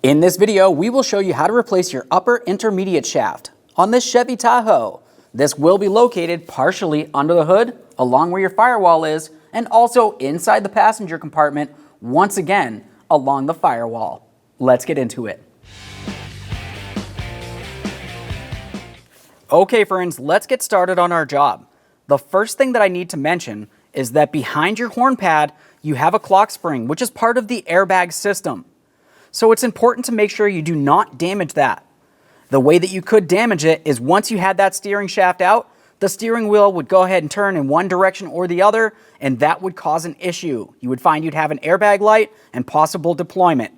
In this video, we will show you how to replace your upper intermediate shaft on this Chevy Tahoe. This will be located partially under the hood, along where your firewall is, and also inside the passenger compartment, once again, along the firewall. Let's get into it. Okay friends, let's get started on our job. The first thing that I need to mention is that behind your horn pad, you have a clock spring, which is part of the airbag system. So it's important to make sure you do not damage that. The way that you could damage it is once you had that steering shaft out, the steering wheel would go ahead and turn in one direction or the other, and that would cause an issue. You would find you'd have an airbag light and possible deployment.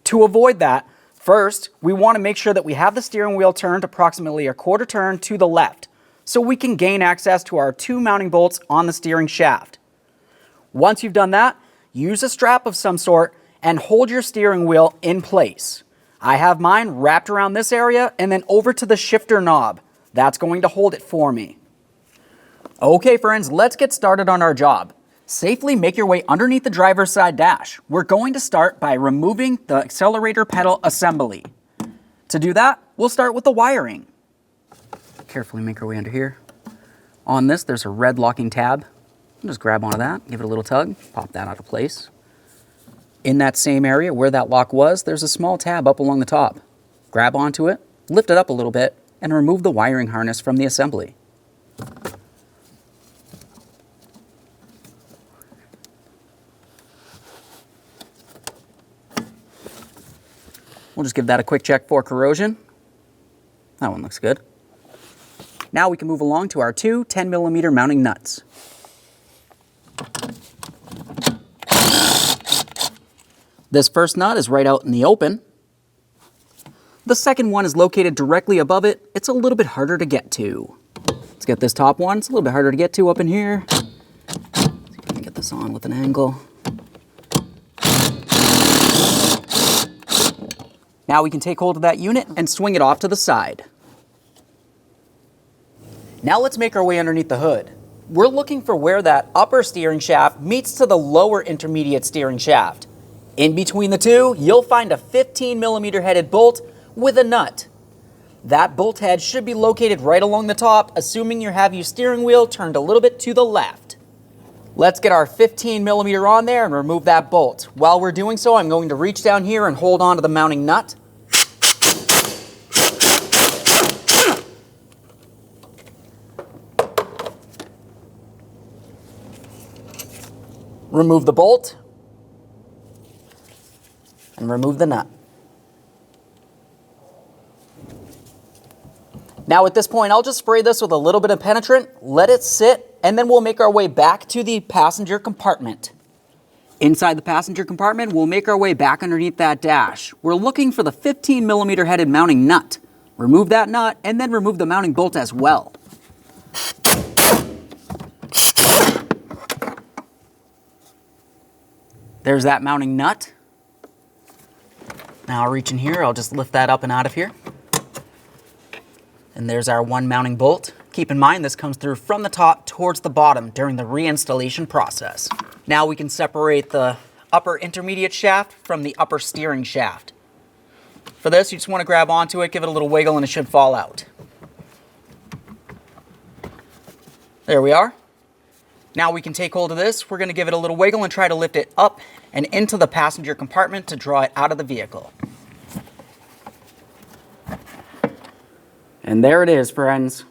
To avoid that, first, we want to make sure that we have the steering wheel turned approximately a quarter turn to the left, so we can gain access to our two mounting bolts on the steering shaft. Once you've done that, use a strap of some sort and hold your steering wheel in place. I have mine wrapped around this area and then over to the shifter knob. That's going to hold it for me. Okay friends, let's get started on our job. Safely make your way underneath the driver's side dash. We're going to start by removing the accelerator pedal assembly. To do that, we'll start with the wiring. Carefully make our way under here. On this, there's a red locking tab. Just grab onto that, give it a little tug, pop that out of place. In that same area where that lock was, there's a small tab up along the top. Grab onto it, lift it up a little bit, and remove the wiring harness from the assembly. We'll just give that a quick check for corrosion. That one looks good. Now we can move along to our two 10mm mounting nuts. This first nut is right out in the open. The second one is located directly above it. It's a little bit harder to get to. Let's get this top one. It's a little bit harder to get to up in here. Let's see if I can get this on with an angle. Now we can take hold of that unit and swing it off to the side. Now let's make our way underneath the hood. We're looking for where that upper steering shaft meets to the lower intermediate steering shaft. In between the two, you'll find a 15mm headed bolt with a nut. That bolt head should be located right along the top, assuming you have your steering wheel turned a little bit to the left. Let's get our 15mm on there and remove that bolt. While we're doing so, I'm going to reach down here and hold on to the mounting nut. Remove the bolt. And remove the nut. Now at this point, I'll just spray this with a little bit of penetrant, let it sit, and then we'll make our way back to the passenger compartment. Inside the passenger compartment, we'll make our way back underneath that dash. We're looking for the 15mm headed mounting nut. Remove that nut, and then remove the mounting bolt as well. There's that mounting nut. Now I'll reach in here, I'll just lift that up and out of here. And there's our one mounting bolt. Keep in mind this comes through from the top towards the bottom during the reinstallation process. Now we can separate the upper intermediate shaft from the upper steering shaft. For this, you just want to grab onto it, give it a little wiggle, and it should fall out. There we are. Now we can take hold of this, we're going to give it a little wiggle and try to lift it up and into the passenger compartment to draw it out of the vehicle. And there it is, friends.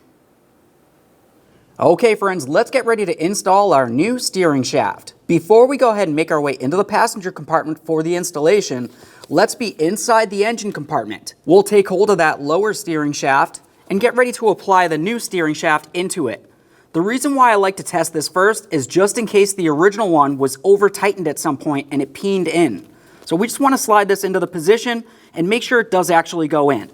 Okay, friends, let's get ready to install our new steering shaft. Before we go ahead and make our way into the passenger compartment for the installation, let's be inside the engine compartment. We'll take hold of that lower steering shaft and get ready to apply the new steering shaft into it. The reason why I like to test this first is just in case the original one was over-tightened at some point and it peened in. So we just want to slide this into the position and make sure it does actually go in.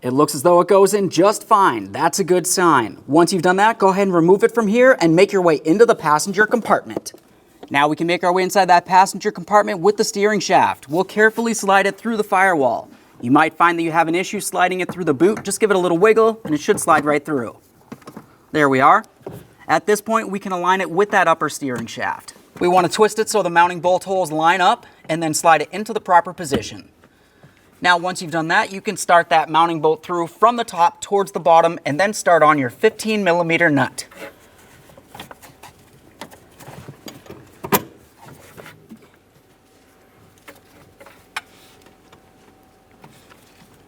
It looks as though it goes in just fine. That's a good sign. Once you've done that, go ahead and remove it from here and make your way into the passenger compartment. Now we can make our way inside that passenger compartment with the steering shaft. We'll carefully slide it through the firewall. You might find that you have an issue sliding it through the boot. Just give it a little wiggle and it should slide right through. There we are. At this point, we can align it with that upper steering shaft. We want to twist it so the mounting bolt holes line up and then slide it into the proper position. Now, once you've done that, you can start that mounting bolt through from the top towards the bottom and then start on your 15mm nut.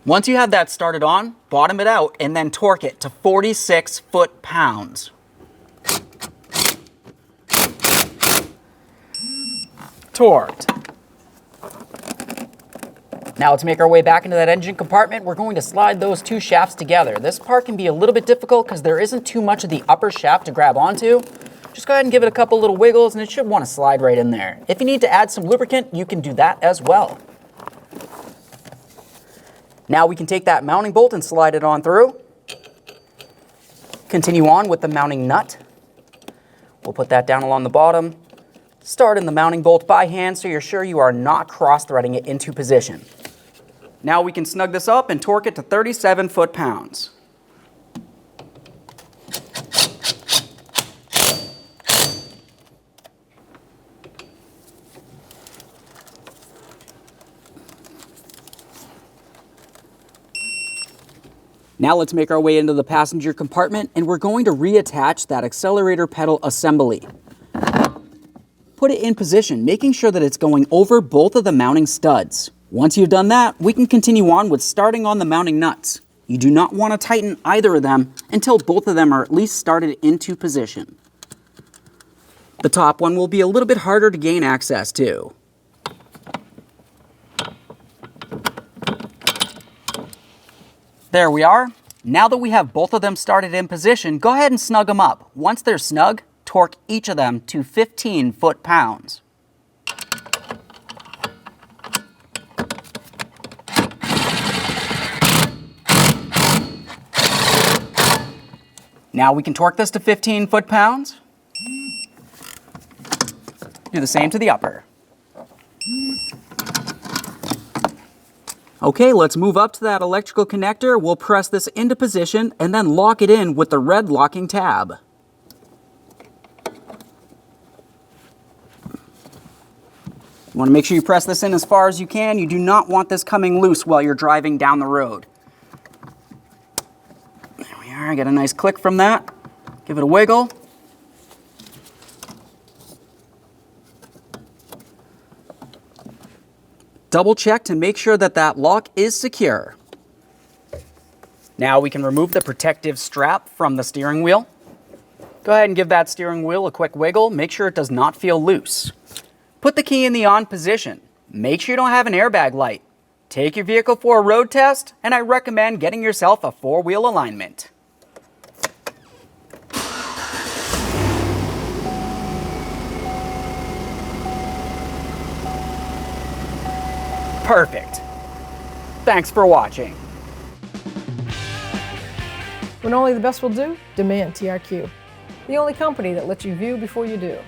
Once you have that started on, bottom it out and then torque it to 46 foot-pounds. Torqued. Now to make our way back into that engine compartment, we're going to slide those two shafts together. This part can be a little bit difficult because there isn't too much of the upper shaft to grab onto. Just go ahead and give it a couple little wiggles and it should want to slide right in there. If you need to add some lubricant, you can do that as well. Now we can take that mounting bolt and slide it on through. Continue on with the mounting nut. We'll put that down along the bottom. Start in the mounting bolt by hand so you're sure you are not cross-threading it into position. Now we can snug this up and torque it to 37 foot-pounds. Now let's make our way into the passenger compartment and we're going to reattach that accelerator pedal assembly. Put it in position, making sure that it's going over both of the mounting studs. Once you've done that, we can continue on with starting on the mounting nuts. You do not want to tighten either of them until both of them are at least started into position. The top one will be a little bit harder to gain access to. There we are. Now that we have both of them started in position, go ahead and snug them up. Once they're snug, torque each of them to 15 foot-pounds. Now we can torque this to 15 foot-pounds. Do the same to the upper. Okay, let's move up to that electrical connector. We'll press this into position and then lock it in with the red locking tab. You want to make sure you press this in as far as you can. You do not want this coming loose while you're driving down the road. There we are, I get a nice click from that. Give it a wiggle. Double check to make sure that that lock is secure. Now we can remove the protective strap from the steering wheel. Go ahead and give that steering wheel a quick wiggle. Make sure it does not feel loose. Put the key in the on position. Make sure you don't have an airbag light. Take your vehicle for a road test, and I recommend getting yourself a four-wheel alignment. Perfect. Thanks for watching. When only the best will do, demand TRQ. The only company that lets you view before you do.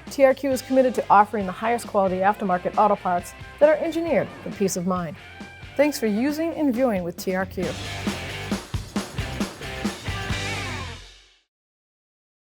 TRQ is committed to offering the highest quality aftermarket auto parts that are engineered for peace of mind. Thanks for using and viewing with TRQ.